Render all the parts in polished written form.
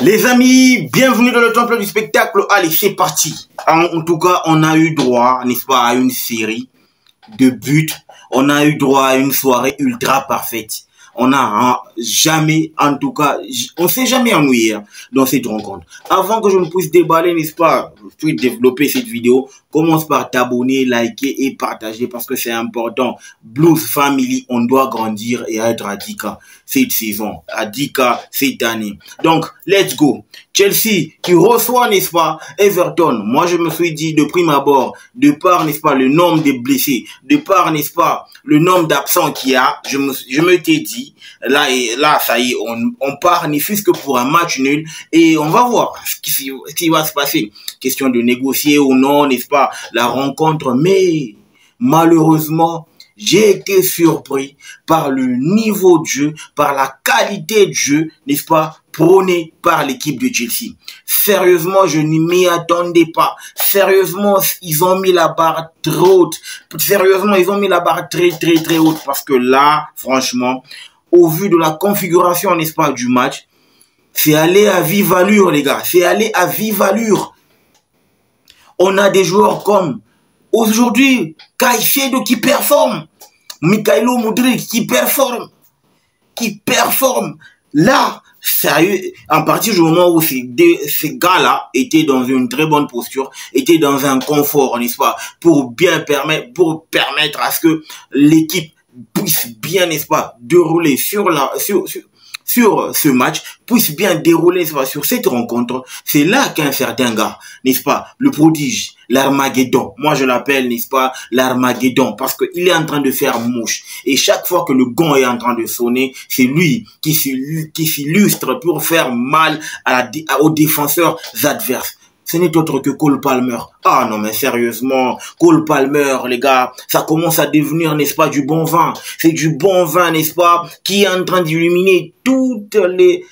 Les amis, bienvenue dans le temple du spectacle. Allez, c'est parti. En tout cas, on a eu droit, n'est-ce pas, à une série de buts. On a eu droit à une soirée ultra parfaite. On n'a jamais, en tout cas, on s'est jamais ennuyé dans cette rencontre. Avant que je ne puisse déballer, n'est-ce pas, puis développer cette vidéo, commence par t'abonner, liker et partager parce que c'est important. Blues Family, on doit grandir et être à 10K cette saison, à 10K cette année. Donc, let's go. Chelsea qui reçoit, n'est-ce pas, Everton. Moi, je me suis dit de prime abord, de par, n'est-ce pas, le nombre de blessés, de par, n'est-ce pas, le nombre d'absents qu'il y a, je me t'ai dit, là, ça y est, on part, ne fût-ce que pour un match nul, et on va voir ce qui va se passer. Question de négocier ou non, n'est-ce pas, la rencontre, mais malheureusement, j'ai été surpris par le niveau de jeu, par la qualité de jeu, n'est-ce pas, prôné par l'équipe de Chelsea. Sérieusement, je ne m'y attendais pas. Sérieusement, ils ont mis la barre trop haute. Sérieusement, ils ont mis la barre très haute parce que là, franchement, au vu de la configuration, n'est-ce pas, du match, c'est aller à vive allure, les gars. C'est aller à vive allure. On a des joueurs comme, aujourd'hui, Caicedo qui performe. Mykhailo Mudryk qui performe. Là, sérieux, à partir du moment où ces gars-là étaient dans une très bonne posture, étaient dans un confort, n'est-ce pas, pour permettre à ce que l'équipe puisse bien, n'est-ce pas, dérouler sur ce match, puisse bien dérouler sur cette rencontre, c'est là qu'un certain gars, n'est-ce pas, le prodige, l'Armageddon, moi je l'appelle, n'est-ce pas, l'Armageddon, parce qu'il est en train de faire mouche. Et chaque fois que le gong est en train de sonner, c'est lui qui s'illustre pour faire mal aux défenseurs adverses. Ce n'est autre que Cole Palmer. Ah non mais sérieusement, Cole Palmer, les gars, ça commence à devenir, n'est-ce pas, du bon vin. C'est du bon vin, n'est-ce pas, qui est en train d'illuminer toutes les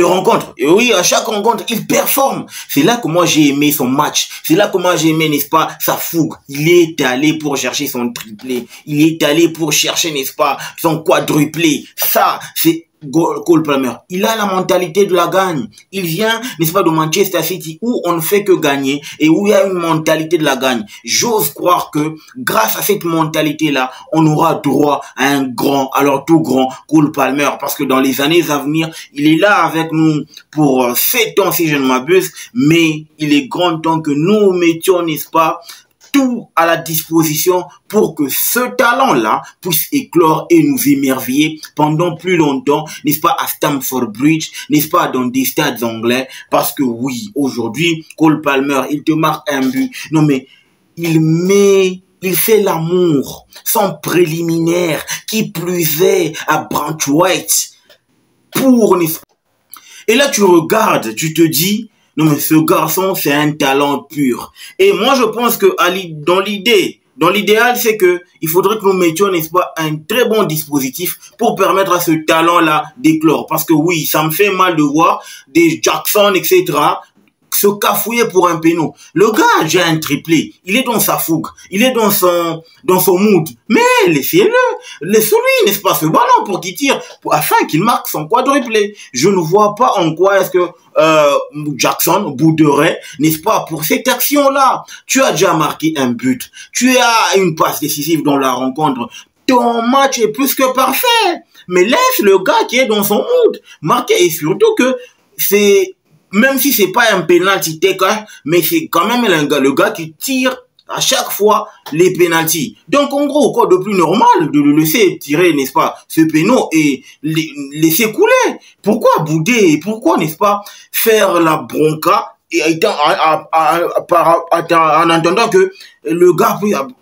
rencontres. Et oui, à chaque rencontre, il performe. C'est là que moi j'ai aimé son match. C'est là que moi j'ai aimé, n'est-ce pas, sa fougue. Il est allé pour chercher son triplé. Il est allé pour chercher, n'est-ce pas, son quadruplé. Ça, c'est Cole Palmer. Il a la mentalité de la gagne. Il vient, n'est-ce pas, de Manchester City où on ne fait que gagner et où il y a une mentalité de la gagne. J'ose croire que grâce à cette mentalité-là, on aura droit à un grand, alors tout grand Cole Palmer, parce que dans les années à venir, il est là avec nous pour 7 ans si je ne m'abuse, mais il est grand temps que nous mettions, n'est-ce pas, tout à la disposition pour que ce talent-là puisse éclore et nous émerveiller pendant plus longtemps, n'est-ce pas, à Stamford Bridge, n'est-ce pas, dans des stades anglais, parce que oui, aujourd'hui, Cole Palmer, il te marque un but, non mais, il fait l'amour, sans préliminaire, qui plus est à Brantwaite, et là tu regardes, tu te dis, non mais ce garçon, c'est un talent pur. Et moi, je pense que dans l'idéal, c'est que il faudrait que nous mettions, n'est-ce pas, un très bon dispositif pour permettre à ce talent-là d'éclore. Parce que oui, ça me fait mal de voir des Jackson, etc., se cafouiller pour un péno. Le gars, j'ai un triplé. Il est dans sa fougue. Il est dans son mood. Mais laissez-le. Laissez-lui, n'est-ce pas, ce ballon pour qu'il tire, afin qu'il marque son quadruplé. Je ne vois pas en quoi est-ce que Jackson bouderait, n'est-ce pas, pour cette action-là. Tu as déjà marqué un but. Tu as une passe décisive dans la rencontre. Ton match est plus que parfait. Mais laisse le gars qui est dans son mood marquer. Et surtout que c'est, même si c'est pas un penalty taker, mais c'est quand même le gars qui tire à chaque fois les penalties. Donc en gros, quoi de plus normal de le laisser tirer, n'est-ce pas, ce péno et laisser couler. Pourquoi bouder? Pourquoi, n'est-ce pas, faire la bronca et en attendant que le gars,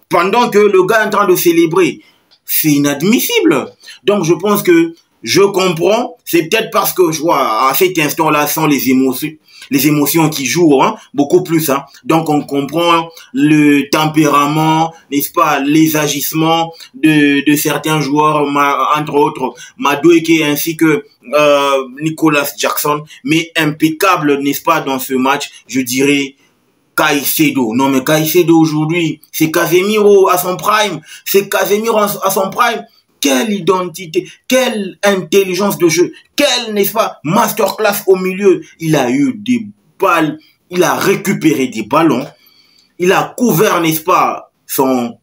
pendant que le gars est en train de célébrer? C'est inadmissible. Donc je pense que je comprends, c'est peut-être parce que je vois à cet instant-là sont les émotions qui jouent, hein, beaucoup plus, hein. Donc on comprend le tempérament, n'est-ce pas, les agissements de certains joueurs, entre autres Madueke ainsi que Nicolas Jackson, mais impeccable, n'est-ce pas, dans ce match, je dirais Caicedo. Non mais Caicedo aujourd'hui, c'est Casemiro à son prime, c'est Casemiro à son prime. quelle identité, quelle intelligence de jeu, quelle, n'est-ce pas, masterclass au milieu. Il a eu des balles, il a récupéré des ballons, il a couvert, n'est-ce pas, son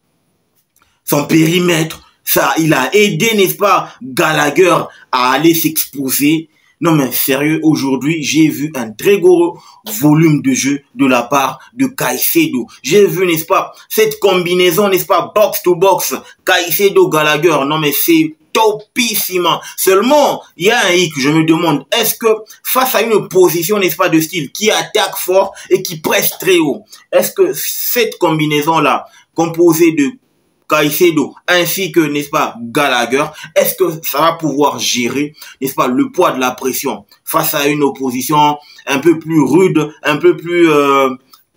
périmètre, ça, il a aidé, n'est-ce pas, Gallagher à aller s'exposer. Non mais sérieux, aujourd'hui, j'ai vu un très gros volume de jeu de la part de Caicedo. J'ai vu, n'est-ce pas, cette combinaison, n'est-ce pas, box to box, Caicedo-Gallagher. Non mais c'est topissima. Seulement, il y a un hic, je me demande, est-ce que face à une position, n'est-ce pas, de style qui attaque fort et qui presse très haut, est-ce que cette combinaison-là, composée de Caicedo ainsi que, n'est-ce pas, Gallagher, est-ce que ça va pouvoir gérer, n'est-ce pas, le poids de la pression face à une opposition un peu plus rude, un peu plus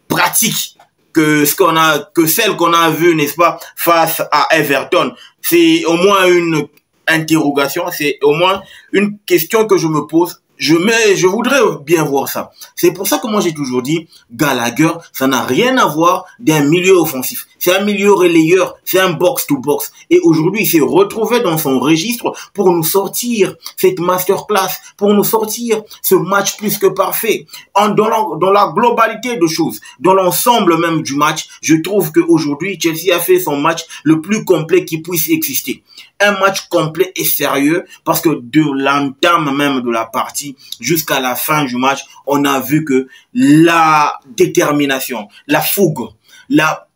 pratique que celle qu'on a vue, n'est-ce pas, face à Everton? C'est au moins une interrogation, c'est au moins une question que je me pose. Je voudrais bien voir ça. C'est pour ça que moi j'ai toujours dit, Gallagher, ça n'a rien à voir d'un milieu offensif. C'est un milieu relayeur, c'est un box-to-box. Et aujourd'hui, il s'est retrouvé dans son registre pour nous sortir cette masterclass, pour nous sortir ce match plus que parfait. Dans la globalité de choses, dans l'ensemble même du match, je trouve qu'aujourd'hui, Chelsea a fait son match le plus complet qui puisse exister. Un match complet et sérieux, parce que de l'entame même de la partie jusqu'à la fin du match, on a vu que la détermination, la fougue, la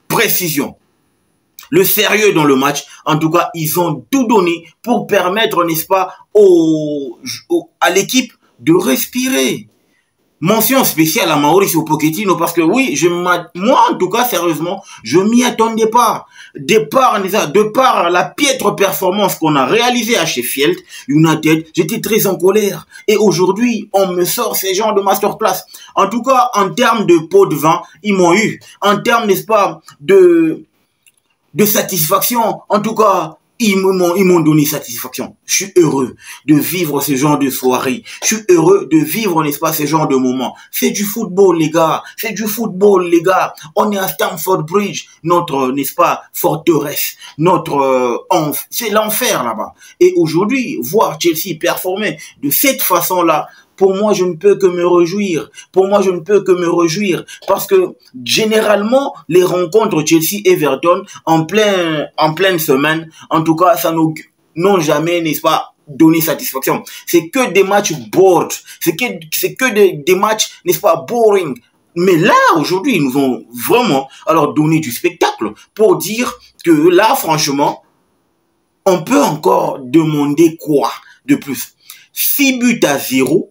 précision, le sérieux dans le match, en tout cas, ils ont tout donné pour permettre, n'est-ce pas, à l'équipe de respirer. Mention spéciale à Mauricio Pochettino parce que oui, moi en tout cas sérieusement, je m'y attendais pas. De par la piètre performance qu'on a réalisée à Sheffield United, j'étais très en colère. Et aujourd'hui, on me sort ces genres de masterclass. En tout cas, en termes de pot de vin, ils m'ont eu. En termes, n'est-ce pas, de satisfaction, en tout cas, ils m'ont donné satisfaction. Je suis heureux de vivre ce genre de soirée. Je suis heureux de vivre, n'est-ce pas, ce genre de moments. C'est du football, les gars. C'est du football, les gars. On est à Stamford Bridge, notre, n'est-ce pas, forteresse, notre c'est l'enfer là-bas. Et aujourd'hui, voir Chelsea performer de cette façon-là, pour moi, je ne peux que me réjouir. Pour moi, je ne peux que me réjouir. Parce que, généralement, les rencontres Chelsea-Everton, en pleine semaine, en tout cas, ça n'ont jamais, n'est-ce pas, donné satisfaction. C'est que des matchs bored. C'est que des matchs, n'est-ce pas, boring. Mais là, aujourd'hui, ils nous ont vraiment, alors, donné du spectacle pour dire que là, franchement, on peut encore demander quoi de plus? 6-0.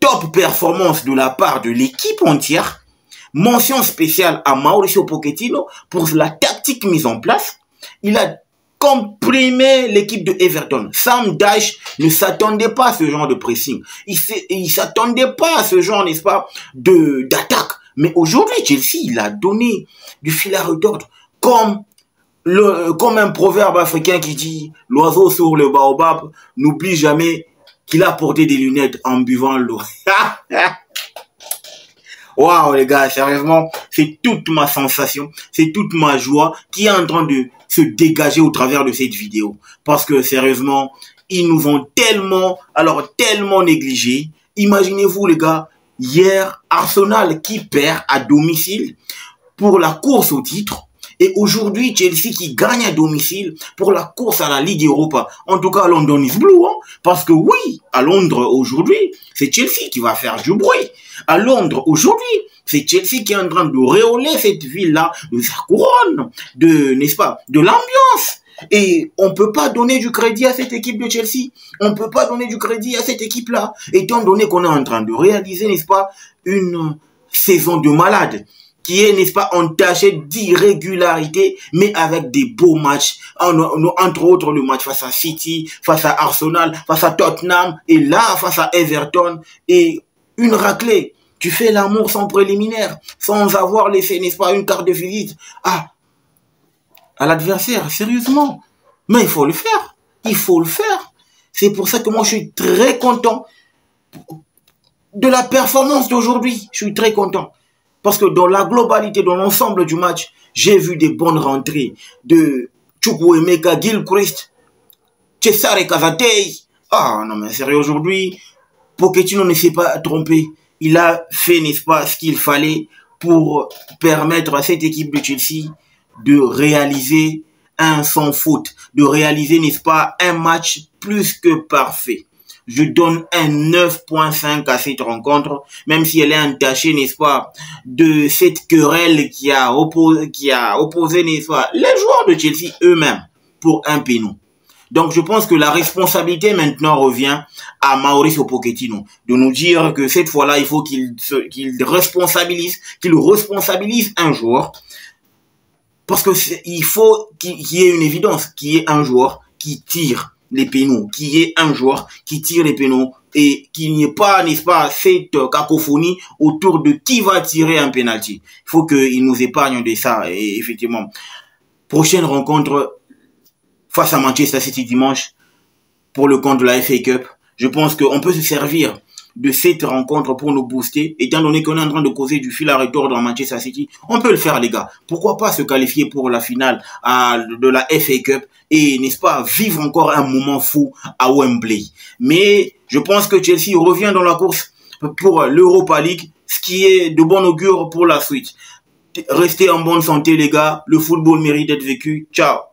Top performance de la part de l'équipe entière. Mention spéciale à Mauricio Pochettino pour la tactique mise en place. Il a comprimé l'équipe de Everton. Sam Dyche ne s'attendait pas à ce genre de pressing. Il s'attendait pas à ce genre, n'est-ce pas, d'attaque. Mais aujourd'hui, Chelsea, il a donné du fil à retordre. Comme un proverbe africain qui dit, l'oiseau sur le baobab n'oublie jamais qu'il a porté des lunettes en buvant l'eau. Waouh les gars, sérieusement, c'est toute ma sensation, c'est toute ma joie qui est en train de se dégager au travers de cette vidéo. Parce que sérieusement, ils nous ont tellement négligés. Imaginez-vous les gars, hier, Arsenal qui perd à domicile pour la course au titre. Et aujourd'hui, Chelsea qui gagne à domicile pour la course à la Ligue Europa. En tout cas, London is blue, hein? Parce que oui, à Londres aujourd'hui, c'est Chelsea qui va faire du bruit. À Londres aujourd'hui, c'est Chelsea qui est en train de réoler cette ville-là de sa couronne, n'est-ce pas, de l'ambiance. Et on peut pas donner du crédit à cette équipe de Chelsea. On peut pas donner du crédit à cette équipe-là, étant donné qu'on est en train de réaliser, n'est-ce pas, une saison de malade, qui est, n'est-ce pas, entachée d'irrégularité, mais avec des beaux matchs, entre autres le match face à City, face à Arsenal, face à Tottenham, et là, face à Everton, et une raclée. Tu fais l'amour sans préliminaire, sans avoir laissé, n'est-ce pas, une carte de visite à l'adversaire, sérieusement. Mais il faut le faire, il faut le faire. C'est pour ça que moi, je suis très content de la performance d'aujourd'hui. Je suis très content. Parce que dans la globalité, dans l'ensemble du match, j'ai vu des bonnes rentrées de Chukwuemeka Gilchrist, Cesare Casatei. Ah non mais sérieux, aujourd'hui, Pochettino ne s'est pas trompé. Il a fait, n'est-ce pas, ce qu'il fallait pour permettre à cette équipe de Chelsea de réaliser un sans faute, de réaliser, n'est-ce pas, un match plus que parfait. Je donne un 9.5 à cette rencontre, même si elle est entachée, n'est-ce pas, de cette querelle qui a opposé, n'est-ce pas, les joueurs de Chelsea eux-mêmes pour un péno. Donc je pense que la responsabilité maintenant revient à Mauricio Pochettino de nous dire que cette fois-là, il faut qu'il responsabilise un joueur, parce que il faut qu'il y ait une évidence, qu'il y ait un joueur qui tire les pénaux, qu'il y ait un joueur qui tire les pénaux et qu'il n'y ait pas, n'est-ce pas, cette cacophonie autour de qui va tirer un penalty. Il faut qu'il nous épargne de ça. Et effectivement, prochaine rencontre face à Manchester City dimanche pour le compte de la FA Cup. Je pense qu'on peut se servir de cette rencontre pour nous booster, étant donné qu'on est en train de causer du fil à retordre dans Manchester City. On peut le faire, les gars. Pourquoi pas se qualifier pour la finale de la FA Cup et, n'est-ce pas, vivre encore un moment fou à Wembley. Mais je pense que Chelsea revient dans la course pour l'Europa League, ce qui est de bon augure pour la suite. Restez en bonne santé, les gars. Le football mérite d'être vécu. Ciao.